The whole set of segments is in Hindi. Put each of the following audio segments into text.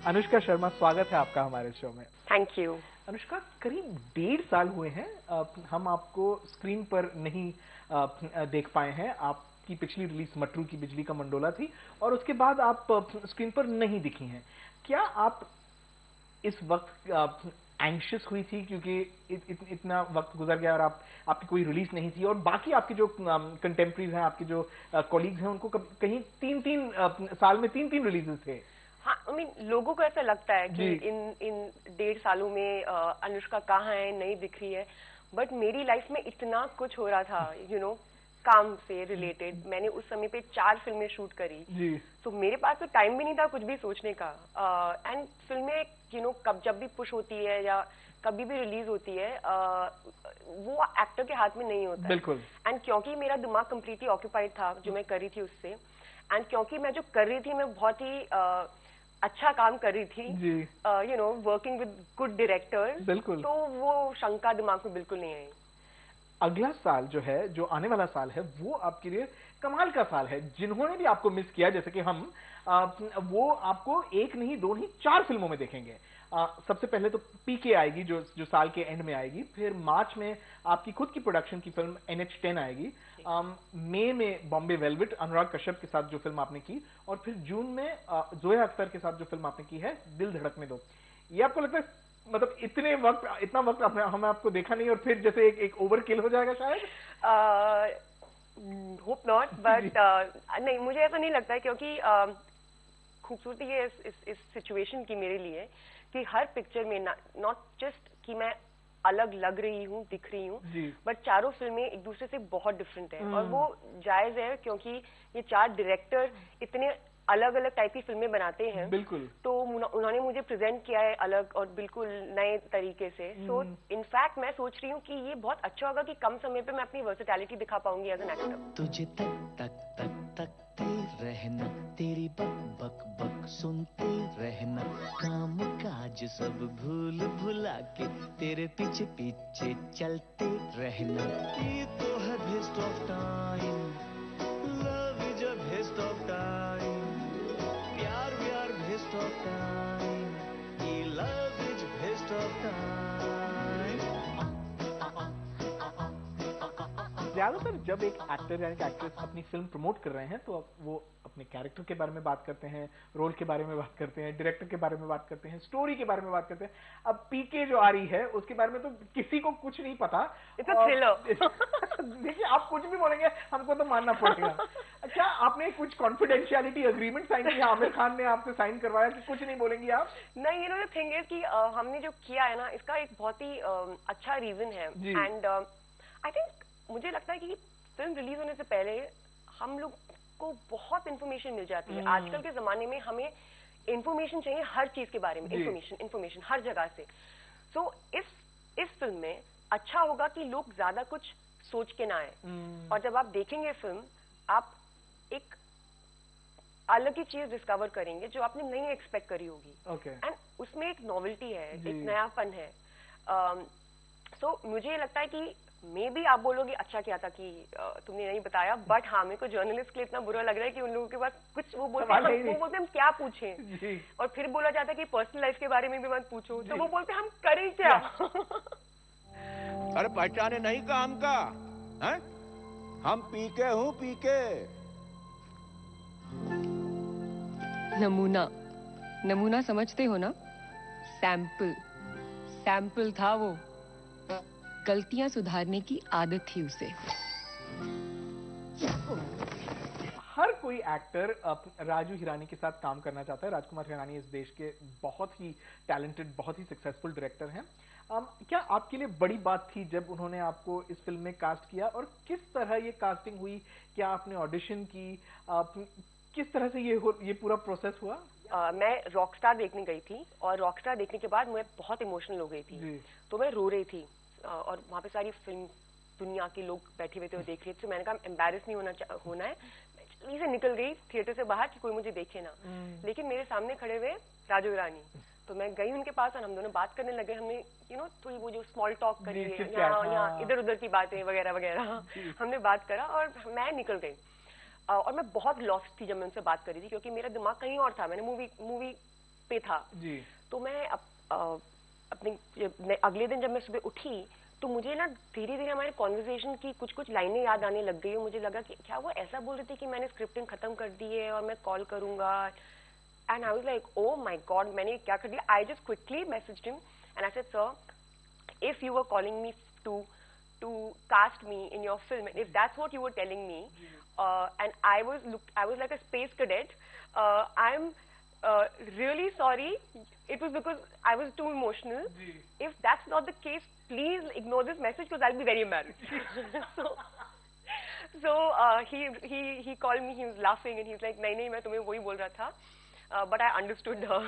अनुष्का शर्मा, स्वागत है आपका हमारे शो में। Thank you. अनुष्का, करीब 1.5 साल हुए हैं हम आपको स्क्रीन पर नहीं देख पाए हैं। आपकी पिछली रिलीज मटरू की बिजली का मंडोला थी और उसके बाद आप स्क्रीन पर नहीं दिखी हैं। क्या आप इस वक्त एंग्शियस हुई थी क्योंकि इतना वक्त गुजर गया और आपकी कोई रिलीज नहीं थी, और बाकी आपके जो कंटेम्प्रेरीज हैं, आपके जो कॉलीग्स हैं, उनको कहीं 3-3 साल में 3-3 रिलीजेस थे। हाँ, आई मीन लोगों को ऐसा लगता है कि इन 1.5 सालों में अनुष्का कहाँ है, नहीं दिख रही है। बट मेरी लाइफ में इतना कुछ हो रहा था, काम से रिलेटेड। मैंने उस समय पे 4 फिल्में शूट करी जी। तो मेरे पास तो टाइम भी नहीं था कुछ भी सोचने का। एंड फिल्में कब जब भी पुश होती है या कभी भी रिलीज होती है, वो एक्टर के हाथ में नहीं होता है। बिल्कुल। एंड क्योंकि मेरा दिमाग कम्प्लीटली ऑक्यूपाइड था जो मैं कर रही थी उससे, एंड क्योंकि मैं जो कर रही थी मैं बहुत ही अच्छा काम कर रही थी, वर्किंग विद गुड डायरेक्टर्स, बिल्कुल। तो वो शंका दिमाग में बिल्कुल नहीं आई। अगला साल जो है, जो आने वाला साल है, वो आपके लिए कमाल का साल है। जिन्होंने भी आपको मिस किया, जैसे कि हम, वो आपको 1 नहीं 2 नहीं 4 फिल्मों में देखेंगे। सबसे पहले तो पीके आएगी जो साल के एंड में आएगी। फिर मार्च में आपकी खुद की प्रोडक्शन की फिल्म NH10 आएगी। मई में बॉम्बे वेलवेट, अनुराग कश्यप के साथ जो फिल्म आपने की, और फिर जून में जोया अख्तर के साथ जो फिल्म आपने की है, दिल धड़कने दो। ये आपको लगता है, मतलब इतना वक्त हमें आपको देखा नहीं, और फिर जैसे एक ओवरकिल हो जाएगा शायद? होप नॉट, बट नहीं, मुझे ऐसा नहीं लगता है, क्योंकि खूबसूरती है इस सिचुएशन की मेरे लिए कि हर पिक्चर में नॉट जस्ट कि मैं अलग लग रही हूँ, दिख रही हूँ, बट चारों फिल्में एक दूसरे से बहुत डिफरेंट है। और वो जायज है क्योंकि ये 4 डायरेक्टर इतने अलग अलग टाइप की फिल्में बनाते हैं। बिल्कुल। तो उन्होंने मुझे प्रेजेंट किया है अलग और बिल्कुल नए तरीके से। सो इनफैक्ट मैं सोच रही हूँ कि ये बहुत अच्छा होगा कि कम समय पे मैं अपनी वर्सेटैलिटी दिखा पाऊंगी एज एन एक्टर। तुझे तकते रहना, तेरी बक बक बक सुनते रहना, काम काज सब भूल भुला के तेरे पीछे पीछे चलते रहना। ये तो है best of time, love is a best of time, प्यार व्यार बेस्ट ऑफ टाइम, ये love is best of time. ज्यादातर जब एक एक्टर यानी कि एक्ट्रेस अपनी फिल्म प्रमोट कर रहे हैं तो वो अपने कैरेक्टर के बारे में बात करते हैं, रोल के बारे में बात करते हैं, डायरेक्टर के बारे में बात करते हैं, स्टोरी के बारे में बात करते हैं। अब पीके जो आ रही है उसके बारे में तो किसी को कुछ नहीं पता। It's a thriller. देखिए, आप कुछ भी बोलेंगे हमको तो मानना पड़ेगा। अच्छा, आपने कुछ कॉन्फिडेंशियलिटी अग्रीमेंट साइन किया? आमिर खान ने आपसे साइन करवाया कि कुछ नहीं बोलेंगी आप? नहीं, द थिंग इज कि हमने जो किया है ना, इसका एक बहुत ही अच्छा रीजन है। एंड आई थिंक मुझे लगता है कि फिल्म रिलीज होने से पहले हम लोग को बहुत इंफॉर्मेशन मिल जाती है। आजकल के जमाने में हमें इंफॉर्मेशन चाहिए हर चीज के बारे में, इंफॉर्मेशन हर जगह से। सो इस फिल्म में अच्छा होगा कि लोग ज्यादा कुछ सोच के ना आए, और जब आप देखेंगे फिल्म, आप एक अलग ही चीज डिस्कवर करेंगे जो आपने नहीं एक्सपेक्ट करी होगी। एंड उसमें एक नॉवेल्टी है, एक नयापन है। सो मुझे लगता है कि मे भी आप बोलोगे अच्छा क्या था कि तुमने नहीं बताया, बट हाँ, मेरे को जर्नलिस्ट के लिए इतना बुरा लग रहा है कि उन लोगों के पास कुछ वो बोलते हैं हम क्या पूछें, और फिर बोला जाता है कि पर्सनल लाइफ के बारे में भी मत पूछो, तो वो बोलते हैं हम करें क्या। अरे पहचाने नहीं काम का है? हम पीके हूँ, पीके। नमूना समझते हो ना? सैंपल था वो। गलतियां सुधारने की आदत थी उसे। हर कोई एक्टर राजू हिरानी के साथ काम करना चाहता है। राजकुमार हिरानी इस देश के बहुत ही टैलेंटेड, बहुत ही सक्सेसफुल डायरेक्टर हैं। क्या आपके लिए बड़ी बात थी जब उन्होंने आपको इस फिल्म में कास्ट किया, और किस तरह ये कास्टिंग हुई? क्या आपने ऑडिशन की? किस तरह से ये पूरा प्रोसेस हुआ? मैं रॉकस्टार देखने गई थी, और रॉकस्टार देखने के बाद मैं बहुत इमोशनल हो गई थी। तो मैं रो रही थी, और वहां पे सारी फिल्म दुनिया के लोग बैठे हुए थे और देख रहे थे। तो मैंने कहा एम्बैरेस नहीं होना है। मैं जल्दी से निकल गई थिएटर से बाहर कि कोई मुझे देखे ना। लेकिन मेरे सामने खड़े हुए राजू हिरानी, तो मैं गई उनके पास और हम दोनों बात करने लगे। हमने थोड़ी वो जो स्मॉल टॉक करी है, यहाँ इधर उधर की बातें वगैरह वगैरह हमने बात करा, और मैं निकल गई। और मैं बहुत लॉस्ट थी जब मैं उनसे बात करी थी, क्योंकि मेरा दिमाग कहीं और था। मैंने मूवी पे था जी। तो मैं अपने अगले दिन जब मैं सुबह उठी तो मुझे ना धीरे धीरे हमारे कॉन्वर्सेशन की कुछ कुछ लाइनें याद आने लग गई और मुझे लगा कि क्या वो ऐसा बोल रही थी कि मैंने स्क्रिप्टिंग खत्म कर दी है और मैं कॉल करूंगा। And I was like oh my God, मैंने क्या कर दिया। I just quickly messaged him and I said sir, if you were calling me to cast me in your film, and if that's what you were telling me, and I was like a space cadet, I'm really sorry. It was because I was too emotional. If that's not the case, please ignore this message because I'll be very embarrassed. so he called me. He was laughing and he's like, नहीं मैं तुम्हें वही बोल रहा था. But I understood her.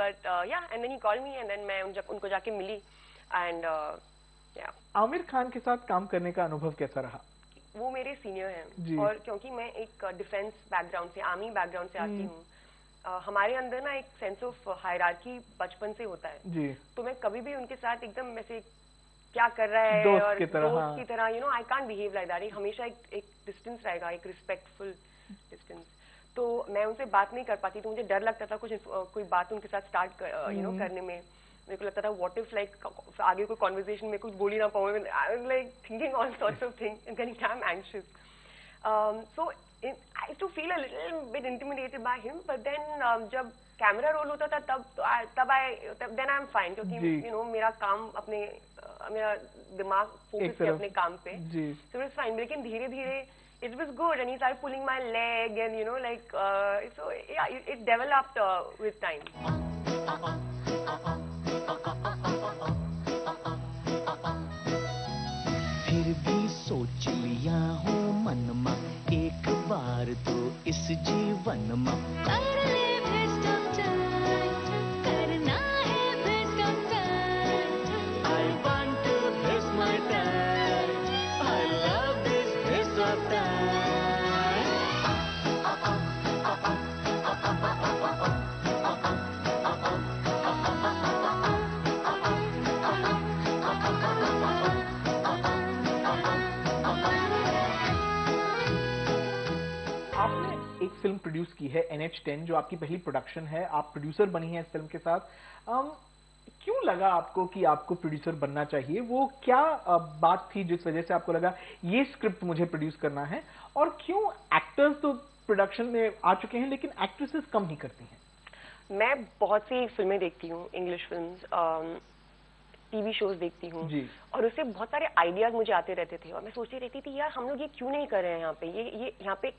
But yeah, and then he called me and then मैं उनको जाके मिली and आमिर खान के साथ काम करने का अनुभव कैसा रहा? वो मेरे सीनियर हैं और क्योंकि मैं एक डिफेंस बैकग्राउंड से, आर्मी बैकग्राउंड से आती हूँ, हमारे अंदर ना एक सेंस ऑफ हायरार्की बचपन से होता है जी। तो मैं कभी भी उनके साथ एकदम वैसे क्या कर रहा है दोस्त और की तरह, दोस्त की तरह, you know, I can't behave like that. हमेशा एक डिस्टेंस रहेगा, एक रिस्पेक्टफुल डिस्टेंस। तो मैं उनसे बात नहीं कर पाती तो मुझे डर लगता था कोई बात उनके साथ स्टार्ट करने में। मेरे को लगता था व्हाट इफ लाइक आगे कोई कॉन्वर्सेशन में कुछ बोल ही ना पाऊँ। I was like thinking all sorts of things and getting I am anxious. So I used to feel a little bit intimidated by him, but then जब कैमरा रोल होता था तब देन आई एम फाइन, क्योंकि यू नो मेरा काम मेरा दिमाग फोकस है अपने काम पे, सो इट्स फाइन। लेकिन धीरे धीरे it was good and he started pulling my leg and you know like so yeah, it developed with time. फिर भी सोच लिया हूँ मन में एक बार तो इस जीवन में करना है best of time. I want to waste my time. I love this best of time. एक फिल्म प्रोड्यूस की है NH10, जो आपकी पहली प्रोडक्शन है, आप प्रोड्यूसर बनी है इस फिल्म के साथ। क्यों लगा आपको कि आपको प्रोड्यूसर बनना चाहिए? वो क्या बात थी जिस वजह से आपको लगा ये स्क्रिप्ट मुझे प्रोड्यूस करना है? और क्यों एक्टर्स तो प्रोडक्शन में आ चुके हैं लेकिन एक्ट्रेसेस कम ही करती हैं? मैं बहुत सी फिल्में देखती हूँ, इंग्लिश फिल्म्स, टीवी शोज देखती हूँ और उससे बहुत सारे आइडियाज मुझे आते रहते थे और मैं सोचती रहती थी यार हम लोग ये क्यों नहीं कर रहे हैं यहाँ पे, ये यहाँ पे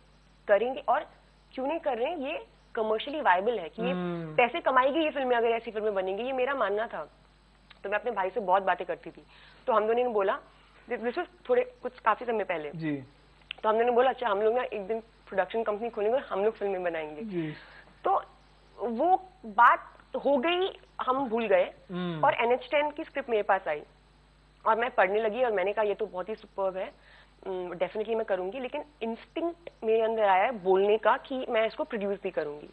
करेंगे और क्यों नहीं कर रहे हैं, ये कमर्शियली वायबल है कि ये पैसे कमाएगी ये फिल्में अगर ऐसी फिल्में बनेंगी, ये मेरा मानना था। तो मैं अपने भाई से बहुत बातें करती थी तो हम दोनों ने बोला, दिस वाज थोड़े कुछ काफी समय पहले जी। तो हम दोनों ने बोला अच्छा हम लोग ना एक दिन प्रोडक्शन कंपनी खोलेंगे और हम लोग फिल्में बनाएंगे जी। तो वो बात हो गई, हम भूल गए और NH10 की स्क्रिप्ट मेरे पास आई और मैं पढ़ने लगी और मैंने कहा ये तो बहुत ही सुपर्ब है, डेफिनेटली मैं करूंगी। लेकिन इंस्टिंक्ट मेरे अंदर आया है बोलने का कि मैं इसको प्रोड्यूस भी करूंगी।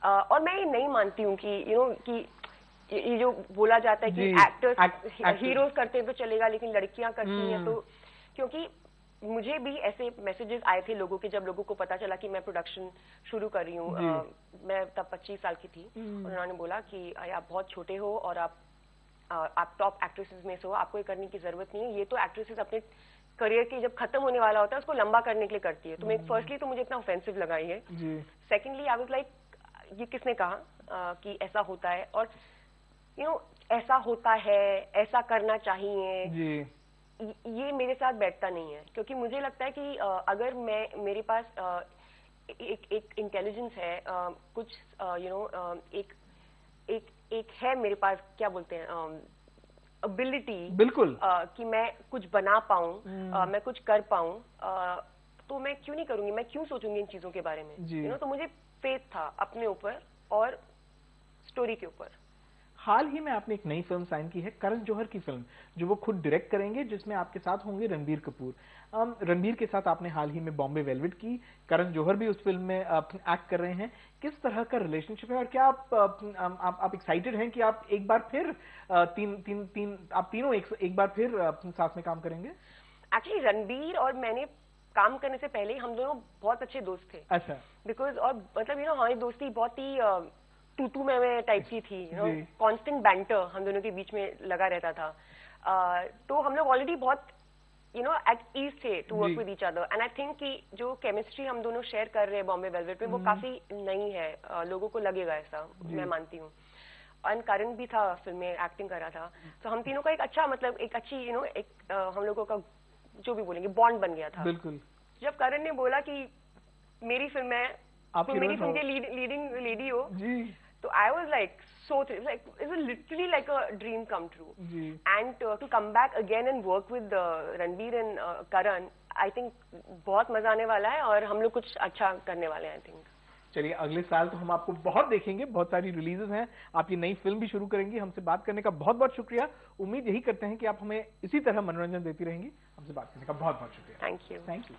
और मैं ये नहीं मानती हूँ कि यू नो कि ये जो बोला जाता है कि एक्टर्स हीरोज करते हैं तो चलेगा लेकिन लड़कियां करती हैं, तो क्योंकि मुझे भी ऐसे मैसेजेस आए थे लोगों के, जब लोगों को पता चला कि मैं प्रोडक्शन शुरू कर रही हूँ, मैं तब 25 साल की थी, उन्होंने बोला कि आप बहुत छोटे हो और आप टॉप एक्ट्रेसेस में से हो, आपको ये करने की जरूरत नहीं है, ये तो एक्ट्रेसेस अपने करियर की जब खत्म होने वाला होता है उसको लंबा करने के लिए करती है। तो मैं फर्स्टली तो मुझे इतना ऑफेंसिव लगा ये, सेकेंडली आई वाज लाइक ये किसने कहा कि ऐसा होता है और यू नो ऐसा होता है, ऐसा करना चाहिए जी। ये मेरे साथ बैठता नहीं है, क्योंकि मुझे लगता है कि अगर मेरे पास एक इंटेलिजेंस है, कुछ यू नो एक है मेरे पास, क्या बोलते हैं, एबिलिटी, बिल्कुल कि मैं कुछ बना पाऊं, मैं कुछ कर पाऊं, तो मैं क्यों नहीं करूंगी, मैं क्यों सोचूंगी इन चीजों के बारे में, यू नो। तो मुझे फेथ था अपने ऊपर और स्टोरी के ऊपर। हाल ही में आपने एक नई फिल्म साइन की है, करण जौहर की फिल्म, जो वो खुद डायरेक्ट करेंगे, जिसमें आपके साथ होंगे रणबीर कपूर। रणबीर के साथ आपने हाल ही में बॉम्बे वेलवेट की, करण जौहर भी उस फिल्म में एक्ट कर रहे हैं। किस तरह का रिलेशनशिप है और क्या आप एक्साइटेड हैं कि आप एक बार फिर आप तीनों एक बार फिर साथ में काम करेंगे? एक्चुअली रणबीर और मैंने काम करने से पहले हम दोनों बहुत अच्छे दोस्त थे। अच्छा। बिकॉज और मतलब यू नो हमारी दोस्ती बहुत ही टू में टाइप की थी, कांस्टेंट बैंटर हम दोनों के बीच में लगा रहता था। तो हम लोग ऑलरेडी बहुत एट ईज थे to work with each other, and I think कि जो केमिस्ट्री हम दोनों शेयर कर रहे हैं बॉम्बे वेलवेट में वो काफी नई है, लोगों को लगेगा ऐसा, मैं मानती हूँ। एंड करण भी था फिल्म में, एक्टिंग कर रहा था, तो हम तीनों का एक अच्छा मतलब एक अच्छी एक हम लोगों का जो भी बोलेंगे बॉन्ड बन गया था। बिल्कुल। जब करण ने बोला कि मेरी फिल्म है, तो मेरी फिल्म के लीडिंग लेडी हो जी, तो आई was like so like it was literally like a dream come true. And to come back again and work with Ranveer and Karan, I think बहुत मजा आने वाला है और हम लोग कुछ अच्छा करने वाले हैं, I think. चलिए अगले साल तो हम आपको बहुत देखेंगे, बहुत सारी रिलीजेस हैं, आपकी नई फिल्म भी शुरू करेंगी। हमसे बात करने का बहुत बहुत शुक्रिया। उम्मीद यही करते हैं कि आप हमें इसी तरह मनोरंजन देती रहेंगी। हमसे बात करने का बहुत बहुत शुक्रिया। Thank you. Thank you.